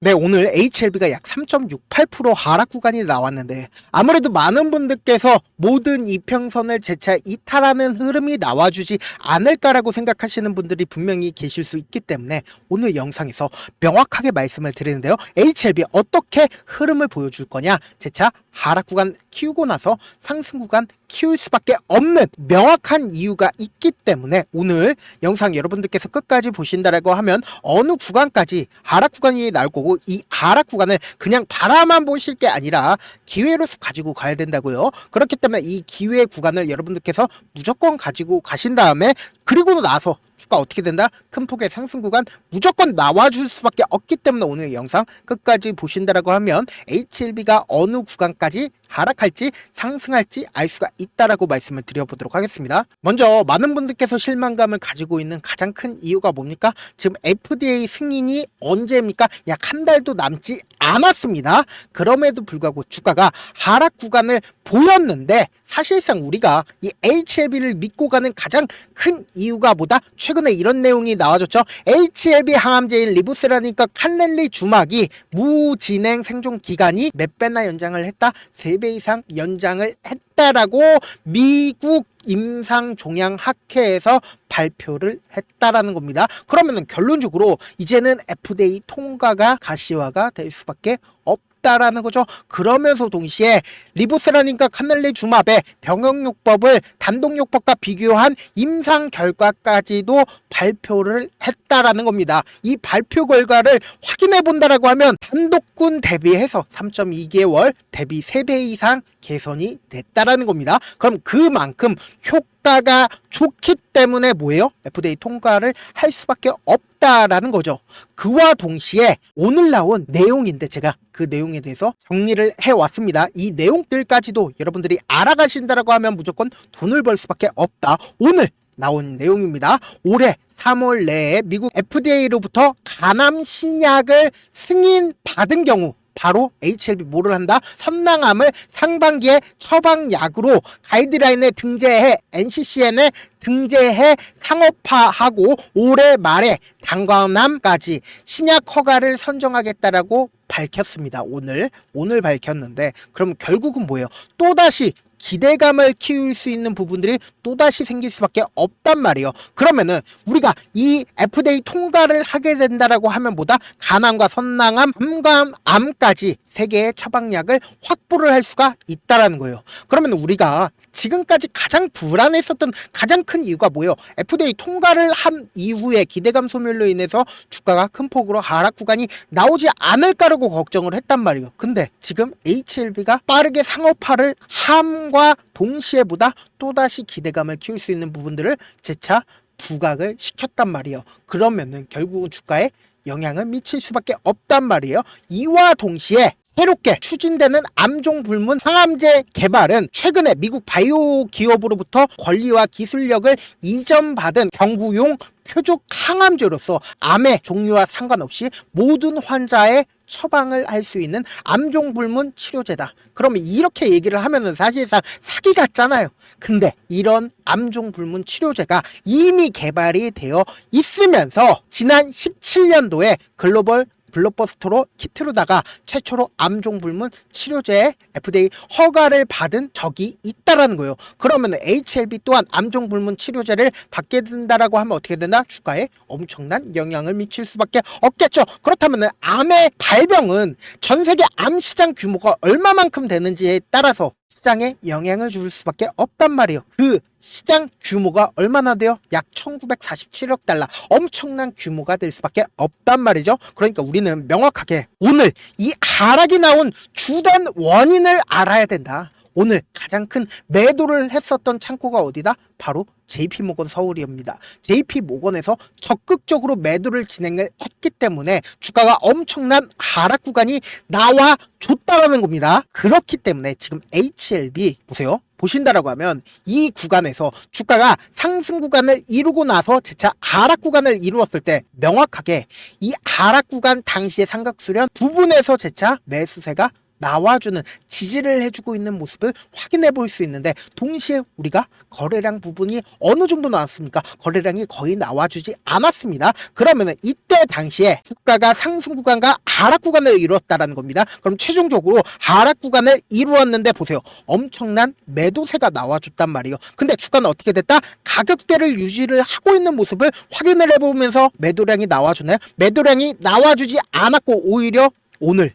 네, 오늘 HLB가 약 3.68% 하락 구간이 나왔는데 아무래도 많은 분들께서 모든 이평선을 재차 이탈하는 흐름이 나와주지 않을까라고 생각하시는 분들이 분명히 계실 수 있기 때문에 오늘 영상에서 명확하게 말씀을 드리는데요. HLB 어떻게 흐름을 보여줄 거냐? 재차 하락 구간 키우고 나서 상승 구간 키울 수밖에 없는 명확한 이유가 있기 때문에 오늘 영상 여러분들께서 끝까지 보신다라고 하면 어느 구간까지 하락 구간이 나올 거고 이 하락 구간을 그냥 바라만 보실 게 아니라 기회로서 가지고 가야 된다고요. 그렇기 때문에 이 기회 구간을 여러분들께서 무조건 가지고 가신 다음에 그리고 나서 주가 어떻게 된다? 큰 폭의 상승 구간 무조건 나와줄 수밖에 없기 때문에 오늘 영상 끝까지 보신다라고 하면 HLB가 어느 구간까지 하락할지 상승할지 알 수가 있다라고 말씀을 드려보도록 하겠습니다. 먼저 많은 분들께서 실망감을 가지고 있는 가장 큰 이유가 뭡니까? 지금 FDA 승인이 언제입니까? 약 한 달도 남지 않았습니다. 그럼에도 불구하고 주가가 하락 구간을 보였는데 사실상 우리가 이 HLB를 믿고 가는 가장 큰 이유가 뭐다? 최근에 이런 내용이 나와줬죠. HLB 항암제인 리부세라니까 칼렐리 주막이 무진행 생존 기간이 몇 배나 연장을 했다? 3배 이상 연장을 했다라고 미국 임상종양학회에서 발표를 했다라는 겁니다. 그러면은 결론적으로 이제는 FDA 통과가 가시화가 될 수밖에 없다라는 거죠. 그러면서 동시에 리보세라닌과 카넬리주맙의 병역요법을 단독요법과 비교한 임상 결과까지도 발표를 했다라는 겁니다. 이 발표 결과를 확인해 본다라고 하면 단독군 대비해서 3.2개월 대비 3배 이상 개선이 됐다라는 겁니다. 그럼 그만큼 효과가 좋기 때문에 뭐예요? FDA 통과를 할 수밖에 없다라는 거죠. 그와 동시에 오늘 나온 내용인데 제가 그 내용에 대해서 정리를 해왔습니다. 이 내용들까지도 여러분들이 알아가신다라고 하면 무조건 돈을 벌 수밖에 없다. 오늘 나온 내용입니다. 올해 3월 내에 미국 FDA로부터 간암 신약을 승인받은 경우 바로 HLB 뭐를 한다? 선낭암을 상반기에 처방약으로 가이드라인에 등재해 NCCN에 등재해 상업화하고 올해 말에 당관암까지 신약 허가를 선정하겠다라고 밝혔습니다. 오늘 밝혔는데 그럼 결국은 뭐예요? 또다시 기대감을 키울 수 있는 부분들이 또다시 생길 수밖에 없단 말이에요. 그러면은 우리가 이 FDA 통과를 하게 된다라고 하면 뭐다? 간암과 선낭암, 삼관암까지 3개의 처방약을 확보를 할 수가 있다라는 거예요. 그러면 우리가 지금까지 가장 불안했었던 가장 큰 이유가 뭐예요? FDA 통과를 한 이후에 기대감 소멸로 인해서 주가가 큰 폭으로 하락 구간이 나오지 않을까라고 걱정을 했단 말이에요. 근데 지금 HLB가 빠르게 상업화를 함과 동시에 보다 또다시 기대감을 키울 수 있는 부분들을 재차 부각을 시켰단 말이에요. 그러면은 결국은 주가에 영향을 미칠 수밖에 없단 말이에요. 이와 동시에 새롭게 추진되는 암종 불문 항암제 개발은 최근에 미국 바이오 기업으로부터 권리와 기술력을 이전받은 경구용 표적 항암제로서 암의 종류와 상관없이 모든 환자의 처방을 할 수 있는 암종 불문 치료제다. 그러면 이렇게 얘기를 하면은 사실상 사기 같잖아요. 근데 이런 암종 불문 치료제가 이미 개발이 되어 있으면서 지난 17년도에 글로벌 블록버스터로 키트루다가 최초로 암종 불문 치료제에 FDA 허가를 받은 적이 있다라는 거예요. 그러면 HLB 또한 암종 불문 치료제를 받게 된다라고 하면 어떻게 된다? 주가에 엄청난 영향을 미칠 수밖에 없겠죠. 그렇다면 암의 발병은 전 세계 암 시장 규모가 얼마만큼 되는지에 따라서 시장에 영향을 줄 수밖에 없단 말이에요. 그 시장 규모가 얼마나 돼요? 약 1947억 달러. 엄청난 규모가 될 수밖에 없단 말이죠. 그러니까 우리는 명확하게 오늘 이 하락이 나온 주된 원인을 알아야 된다. 오늘 가장 큰 매도를 했었던 창고가 어디다? 바로 JP모건 서울이옵니다. JP모건에서 적극적으로 매도를 진행을 했기 때문에 주가가 엄청난 하락 구간이 나와줬다라는 겁니다. 그렇기 때문에 지금 HLB 보세요. 보신다라고 하면 이 구간에서 주가가 상승 구간을 이루고 나서 재차 하락 구간을 이루었을 때 명확하게 이 하락 구간 당시의 삼각수렴 부분에서 재차 매수세가 나와주는 지지를 해주고 있는 모습을 확인해 볼 수 있는데, 동시에 우리가 거래량 부분이 어느 정도 나왔습니까? 거래량이 거의 나와주지 않았습니다. 그러면은 이때 당시에 주가가 상승 구간과 하락 구간을 이루었다라는 겁니다. 그럼 최종적으로 하락 구간을 이루었는데 보세요. 엄청난 매도세가 나와줬단 말이에요. 근데 주가는 어떻게 됐다? 가격대를 유지를 하고 있는 모습을 확인을 해보면서 매도량이 나와주나요? 매도량이 나와주지 않았고 오히려 오늘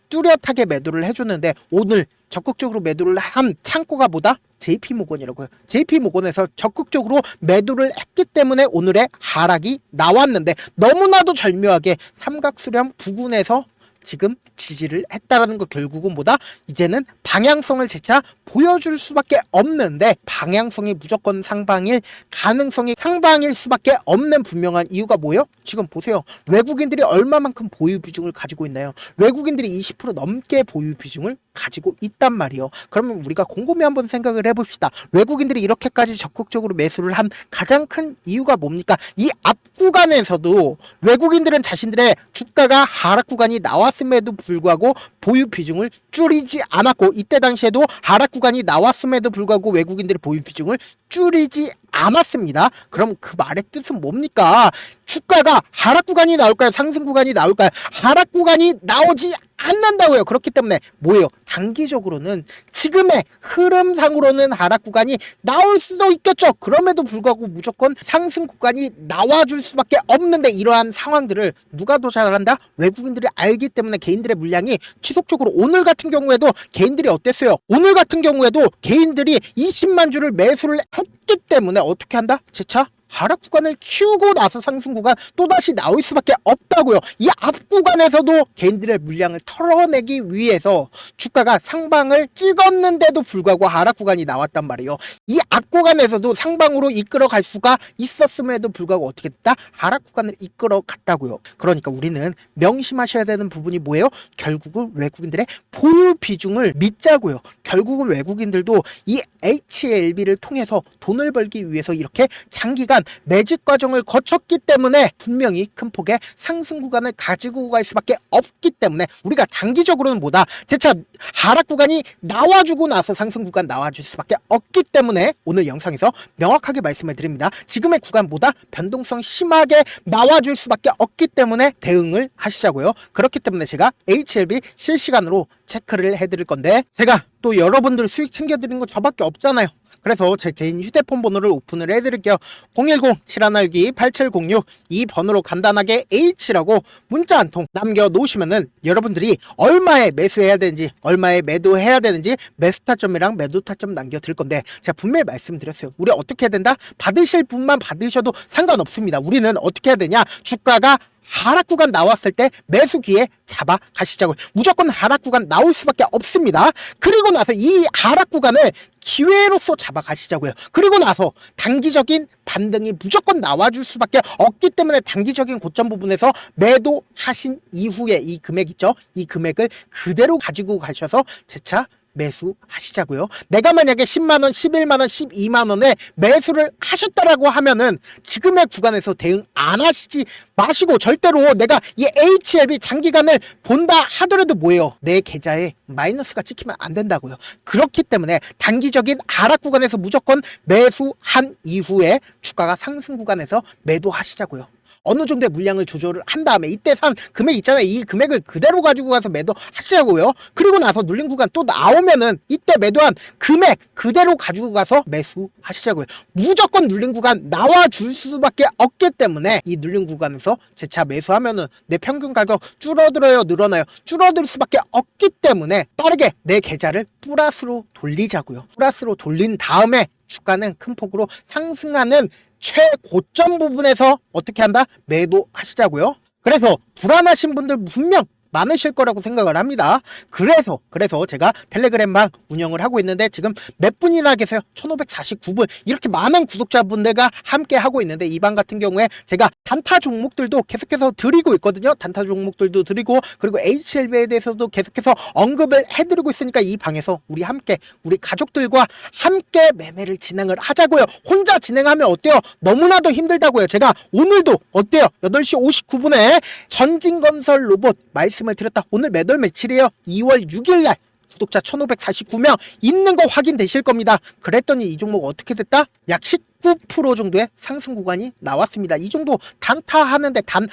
뚜렷하게 매도를 해줬는데, 오늘 적극적으로 매도를 한 창고가 뭐다? JP모건이라고요. JP모건에서 적극적으로 매도를 했기 때문에 오늘의 하락이 나왔는데, 너무나도 절묘하게 삼각수렴 부근에서 지금 지지를 했다라는 거, 결국은 뭐다? 이제는 방향성을 재차 보여줄 수밖에 없는데, 방향성이 무조건 상방일 가능성이 상방일 수밖에 없는 분명한 이유가 뭐예요? 지금 보세요. 외국인들이 얼마만큼 보유 비중을 가지고 있나요? 외국인들이 20% 넘게 보유 비중을 가지고 있단 말이에요. 그러면 우리가 곰곰이 한번 생각을 해봅시다. 외국인들이 이렇게까지 적극적으로 매수를 한 가장 큰 이유가 뭡니까? 이 앞 구간에서도 외국인들은 자신들의 주가가 하락 구간이 나왔음에도 불구하고 보유 비중을 줄이지 않았고, 이때 당시에도 하락 구간이 나왔음에도 불구하고 외국인들의 보유 비중을 줄이지 않았습니다. 그럼 그 말의 뜻은 뭡니까? 주가가 하락 구간이 나올까요? 상승 구간이 나올까요? 하락 구간이 나오지 않는다고요. 그렇기 때문에 뭐예요? 단기적으로는 지금의 흐름상으로는 하락 구간이 나올 수도 있겠죠. 그럼에도 불구하고 무조건 상승 구간이 나와줄 수밖에 없는데, 이러한 상황들을 누가 더 잘 안다? 외국인들이 알기 때문에 개인들의 물량이 지속적으로, 오늘 같은 경우에도 개인들이 어땠어요? 오늘 같은 경우에도 개인들이 20만 주를 매수를 했기 때문에 어떻게 한다? 재차 하락 구간을 키우고 나서 상승 구간 또다시 나올 수밖에 없다고요. 이 앞 구간에서도 개인들의 물량을 털어내기 위해서 주가가 상방을 찍었는데도 불구하고 하락 구간이 나왔단 말이에요. 이 앞 구간에서도 상방으로 이끌어 갈 수가 있었음에도 불구하고 어떻게 됐다? 하락 구간을 이끌어 갔다고요. 그러니까 우리는 명심하셔야 되는 부분이 뭐예요? 결국은 외국인들의 보유 비중을 믿자고요. 결국은 외국인들도 이 HLB를 통해서 돈을 벌기 위해서 이렇게 장기간 매집 과정을 거쳤기 때문에 분명히 큰 폭의 상승 구간을 가지고 갈 수밖에 없기 때문에, 우리가 단기적으로는 뭐다? 재차 하락 구간이 나와주고 나서 상승 구간 나와줄 수밖에 없기 때문에 오늘 영상에서 명확하게 말씀을 드립니다. 지금의 구간 보다 변동성 심하게 나와줄 수밖에 없기 때문에 대응을 하시자고요. 그렇기 때문에 제가 HLB 실시간으로 체크를 해드릴 건데, 제가 또 여러분들 수익 챙겨드리는 거 저밖에 없잖아요. 그래서 제 개인 휴대폰 번호를 오픈을 해드릴게요. 010-7162-8706, 이 번호로 간단하게 H라고 문자 한 통 남겨놓으시면은 여러분들이 얼마에 매수해야 되는지, 얼마에 매도해야 되는지 매수 타점이랑 매도 타점 남겨드릴 건데, 제가 분명히 말씀드렸어요. 우리 어떻게 해야 된다? 받으실 분만 받으셔도 상관없습니다. 우리는 어떻게 해야 되냐? 주가가 하락 구간 나왔을 때 매수 기회 잡아 가시자고요. 무조건 하락 구간 나올 수밖에 없습니다. 그리고 나서 이 하락 구간을 기회로서 잡아 가시자고요. 그리고 나서 단기적인 반등이 무조건 나와줄 수밖에 없기 때문에 단기적인 고점 부분에서 매도하신 이후에 이 금액 있죠? 이 금액을 그대로 가지고 가셔서 재차 매수하시자고요. 내가 만약에 10만원, 11만원, 12만원에 매수를 하셨다라고 하면은 지금의 구간에서 대응 안 하시지 마시고, 절대로 내가 이 HLB 장기간을 본다 하더라도 뭐예요? 내 계좌에 마이너스가 찍히면 안 된다고요. 그렇기 때문에 단기적인 하락 구간에서 무조건 매수한 이후에 주가가 상승 구간에서 매도하시자고요. 어느 정도의 물량을 조절을 한 다음에 이때 산 금액 있잖아요. 이 금액을 그대로 가지고 가서 매도하시자고요. 그리고 나서 눌린 구간 또 나오면은 이때 매도한 금액 그대로 가지고 가서 매수하시자고요. 무조건 눌린 구간 나와줄 수밖에 없기 때문에 이 눌린 구간에서 재차 매수하면은 내 평균 가격 줄어들어요, 늘어나요? 줄어들 수밖에 없기 때문에 빠르게 내 계좌를 플러스로 돌리자고요. 플러스로 돌린 다음에 주가는 큰 폭으로 상승하는 최고점 부분에서 어떻게 한다? 매도하시자고요. 그래서 불안하신 분들 분명 많으실 거라고 생각을 합니다. 그래서 제가 텔레그램방 운영을 하고 있는데 지금 몇 분이나 계세요? 1549분. 이렇게 많은 구독자분들과 함께 하고 있는데, 이 방 같은 경우에 제가 단타 종목들도 계속해서 드리고 있거든요. 단타 종목들도 드리고, 그리고 HLB에 대해서도 계속해서 언급을 해드리고 있으니까 이 방에서 우리 함께, 우리 가족들과 함께 매매를 진행을 하자고요. 혼자 진행하면 어때요? 너무나도 힘들다고요. 제가 오늘도 어때요? 8시 59분에 전진건설 로봇 말씀 말씀을 드렸다. 오늘 몇 월 며칠이에요? 2월 6일날 구독자 1549명 있는 거 확인되실 겁니다. 그랬더니 이 종목 어떻게 됐다? 약 19% 정도의 상승 구간이 나왔습니다. 이 정도 단타 하는데 단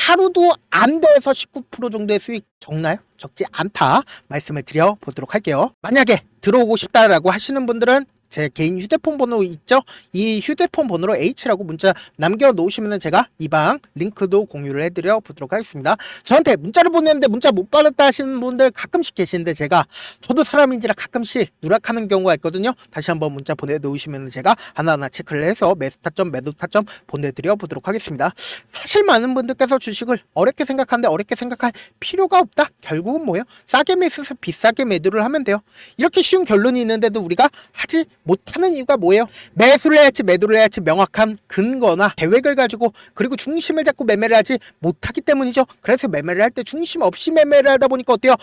하루도 안 돼서 19% 정도의 수익 적나요? 적지 않다 말씀을 드려보도록 할게요. 만약에 들어오고 싶다라고 하시는 분들은 제 개인 휴대폰 번호 있죠? 이 휴대폰 번호로 H라고 문자 남겨놓으시면 제가 이 방 링크도 공유를 해드려 보도록 하겠습니다. 저한테 문자를 보냈는데 문자 못 받았다 하시는 분들 가끔씩 계시는데 저도 사람인지라 가끔씩 누락하는 경우가 있거든요. 다시 한번 문자 보내놓으시면 제가 하나하나 체크를 해서 매수 타점 매도 타점 보내드려 보도록 하겠습니다. 사실 많은 분들께서 주식을 어렵게 생각하는데 어렵게 생각할 필요가 없다. 결국은 뭐예요? 싸게 매수해서 비싸게 매도를 하면 돼요. 이렇게 쉬운 결론이 있는데도 우리가 하지 못하는 이유가 뭐예요? 매수를 해야 할지 매도를 해야 할지 명확한 근거나 계획을 가지고 그리고 중심을 잡고 매매를 하지 못하기 때문이죠. 그래서 매매를 할 때 중심 없이 매매를 하다 보니까 어때요?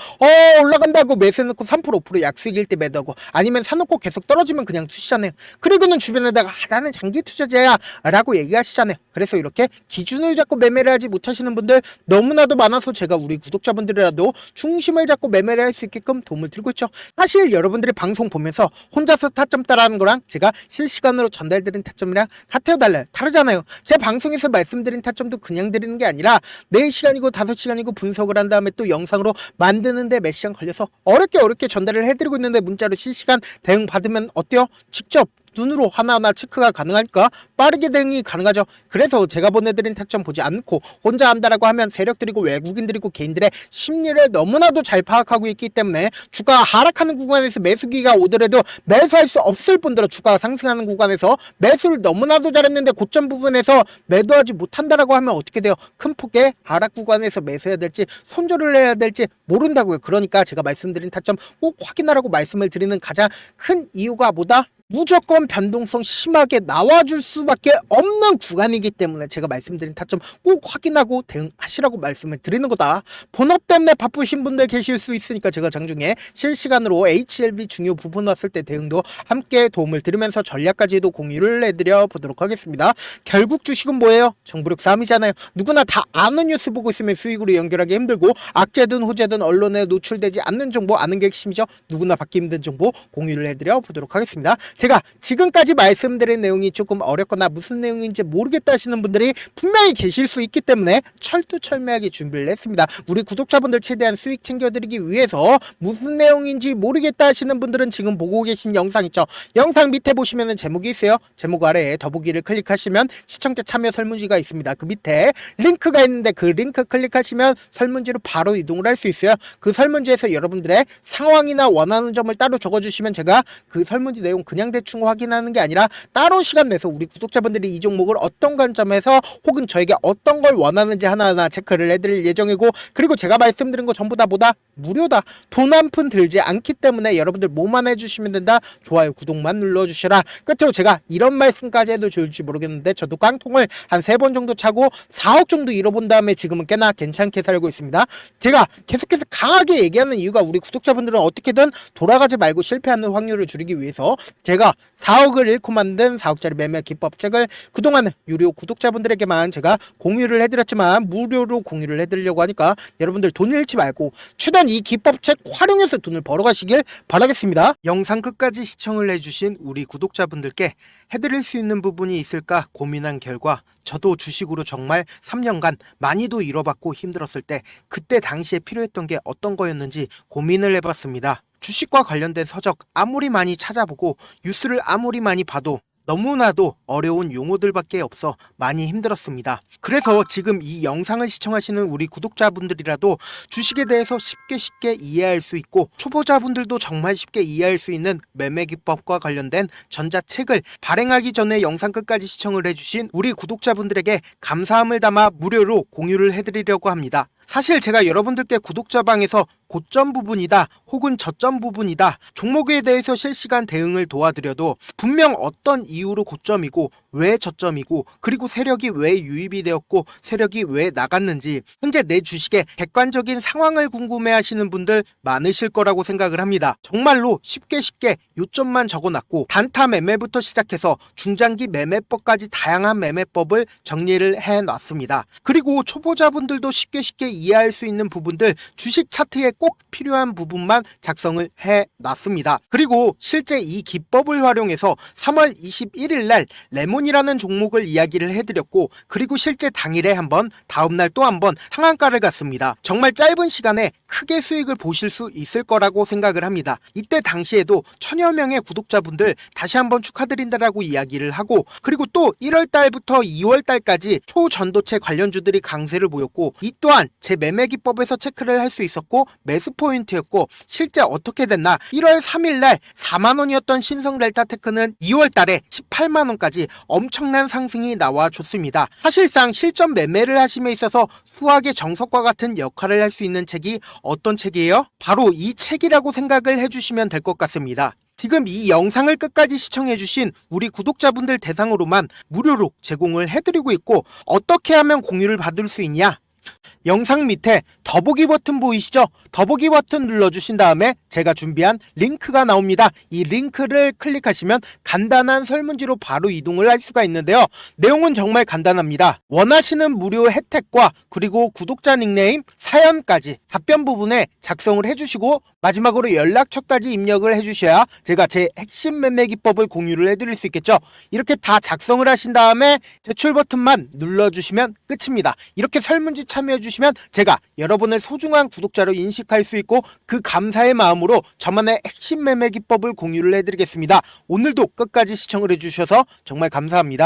올라간다고 매수해놓고 3% 5% 약수익일 때 매도하고 아니면 사놓고 계속 떨어지면 그냥 투시잖아요. 그리고는 주변에다가 나는 장기 투자자야 라고 얘기하시잖아요. 그래서 이렇게 기준을 잡고 매매를 하지 못하시는 분들 너무나도 많아서 제가 우리 구독자분들이라도 중심을 잡고 매매를 할 수 있게끔 도움을 드리고 있죠. 사실 여러분들이 방송 보면서 혼자서 타점 따라하는 거랑 제가 실시간으로 전달드린 타점이랑 같아요 달라요? 다르잖아요. 제 방송에서 말씀드린 타점도 그냥 드리는 게 아니라 4시간이고 5시간이고 분석을 한 다음에 또 영상으로 만드는데 몇 시간 걸려서 어렵게 전달을 해드리고 있는데 문자로 실시간 대응 받으면 어때요? 직접 눈으로 하나하나 체크가 가능하니까 빠르게 대응이 가능하죠. 그래서 제가 보내드린 타점 보지 않고 혼자 한다라고 하면 세력들이고 외국인들이고 개인들의 심리를 너무나도 잘 파악하고 있기 때문에 주가가 하락하는 구간에서 매수기가 오더라도 매수할 수 없을 뿐더러 주가가 상승하는 구간에서 매수를 너무나도 잘했는데 고점 부분에서 매도하지 못한다라고 하면 어떻게 돼요? 큰 폭의 하락 구간에서 매수해야 될지 손절을 해야 될지 모른다고요. 그러니까 제가 말씀드린 타점 꼭 확인하라고 말씀을 드리는 가장 큰 이유가 뭐다? 무조건 변동성 심하게 나와줄 수밖에 없는 구간이기 때문에 제가 말씀드린 타점 꼭 확인하고 대응하시라고 말씀을 드리는 거다. 본업 때문에 바쁘신 분들 계실 수 있으니까 제가 장중에 실시간으로 HLB 중요 부분 왔을 때 대응도 함께 도움을 드리면서 전략까지도 공유를 해드려 보도록 하겠습니다. 결국 주식은 뭐예요? 정부력 싸움이잖아요. 누구나 다 아는 뉴스 보고 있으면 수익으로 연결하기 힘들고 악재든 호재든 언론에 노출되지 않는 정보 아는 게 핵심이죠. 누구나 받기 힘든 정보 공유를 해드려 보도록 하겠습니다. 제가 지금까지 말씀드린 내용이 조금 어렵거나 무슨 내용인지 모르겠다 하시는 분들이 분명히 계실 수 있기 때문에 철두철미하게 준비를 했습니다. 우리 구독자분들 최대한 수익 챙겨드리기 위해서 무슨 내용인지 모르겠다 하시는 분들은 지금 보고 계신 영상 있죠? 영상 밑에 보시면 제목이 있어요. 제목 아래에 더보기를 클릭하시면 시청자 참여 설문지가 있습니다. 그 밑에 링크가 있는데 그 링크 클릭하시면 설문지로 바로 이동을 할 수 있어요. 그 설문지에서 여러분들의 상황이나 원하는 점을 따로 적어주시면 제가 그 설문지 내용 그냥 대충 확인하는 게 아니라 따로 시간 내서 우리 구독자분들이 이 종목을 어떤 관점에서 혹은 저에게 어떤 걸 원하는지 하나하나 체크를 해드릴 예정이고 그리고 제가 말씀드린 거 전부 다 뭐다? 무료다. 돈 한 푼 들지 않기 때문에 여러분들 뭐만 해주시면 된다. 좋아요 구독만 눌러주시라. 끝으로 제가 이런 말씀까지 해도 좋을지 모르겠는데 저도 깡통을 한 3번 정도 차고 4억 정도 잃어본 다음에 지금은 꽤나 괜찮게 살고 있습니다. 제가 계속해서 강하게 얘기하는 이유가 우리 구독자분들은 어떻게든 돌아가지 말고 실패하는 확률을 줄이기 위해서 제가 4억을 잃고 만든 4억짜리 매매 기법책을 그동안은 유료 구독자분들에게만 제가 공유를 해드렸지만 무료로 공유를 해드리려고 하니까 여러분들 돈 잃지 말고 최대한 이 기법책 활용해서 돈을 벌어가시길 바라겠습니다. 영상 끝까지 시청을 해주신 우리 구독자분들께 해드릴 수 있는 부분이 있을까 고민한 결과 저도 주식으로 정말 3년간 많이도 잃어봤고 힘들었을 때 그때 당시에 필요했던 게 어떤 거였는지 고민을 해봤습니다. 주식과 관련된 서적 아무리 많이 찾아보고 뉴스를 아무리 많이 봐도 너무나도 어려운 용어들밖에 없어 많이 힘들었습니다. 그래서 지금 이 영상을 시청하시는 우리 구독자분들이라도 주식에 대해서 쉽게 이해할 수 있고 초보자분들도 정말 쉽게 이해할 수 있는 매매 기법과 관련된 전자책을 발행하기 전에 영상 끝까지 시청을 해주신 우리 구독자분들에게 감사함을 담아 무료로 공유를 해드리려고 합니다. 사실 제가 여러분들께 구독자방에서 고점 부분이다 혹은 저점 부분이다 종목에 대해서 실시간 대응을 도와드려도 분명 어떤 이유로 고점이고 왜 저점이고 그리고 세력이 왜 유입이 되었고 세력이 왜 나갔는지 현재 내 주식의 객관적인 상황을 궁금해 하시는 분들 많으실 거라고 생각을 합니다. 정말로 쉽게 요점만 적어놨고 단타 매매부터 시작해서 중장기 매매법까지 다양한 매매법을 정리를 해놨습니다. 그리고 초보자분들도 쉽게 이해할 수 있는 부분들, 주식 차트에 꼭 필요한 부분만 작성을 해놨습니다. 그리고 실제 이 기법을 활용해서 3월 21일 날 레몬이라는 종목을 이야기를 해드렸고, 그리고 실제 당일에 한번, 다음날 또 한번 상한가를 갔습니다. 정말 짧은 시간에 크게 수익을 보실 수 있을 거라고 생각을 합니다. 이때 당시에도 1000여 명의 구독자분들 다시 한번 축하드린다라고 이야기를 하고, 그리고 또 1월 달부터 2월 달까지 초전도체 관련주들이 강세를 보였고, 이 또한 제 매매 기법에서 체크를 할 수 있었고 매수 포인트였고, 실제 어떻게 됐나, 1월 3일 날 4만원이었던 신성 델타테크는 2월 달에 18만원까지 엄청난 상승이 나와줬습니다. 사실상 실전 매매를 하심에 있어서 수학의 정석과 같은 역할을 할 수 있는 책이 어떤 책이에요? 바로 이 책이라고 생각을 해주시면 될 것 같습니다. 지금 이 영상을 끝까지 시청해주신 우리 구독자분들 대상으로만 무료로 제공을 해드리고 있고, 어떻게 하면 공유를 받을 수 있냐? 영상 밑에 더보기 버튼 보이시죠? 더보기 버튼 눌러주신 다음에 제가 준비한 링크가 나옵니다. 이 링크를 클릭하시면 간단한 설문지로 바로 이동을 할 수가 있는데요. 내용은 정말 간단합니다. 원하시는 무료 혜택과 그리고 구독자 닉네임, 사연까지 답변 부분에 작성을 해주시고, 마지막으로 연락처까지 입력을 해주셔야 제가 제 핵심 매매 기법을 공유를 해드릴 수 있겠죠. 이렇게 다 작성을 하신 다음에 제출 버튼만 눌러주시면 끝입니다. 이렇게 설문지 참여해주시면 제가 여러분을 소중한 구독자로 인식할 수 있고, 그 감사의 마음으로 저만의 핵심 매매 기법을 공유를 해드리겠습니다. 오늘도 끝까지 시청을 해주셔서 정말 감사합니다.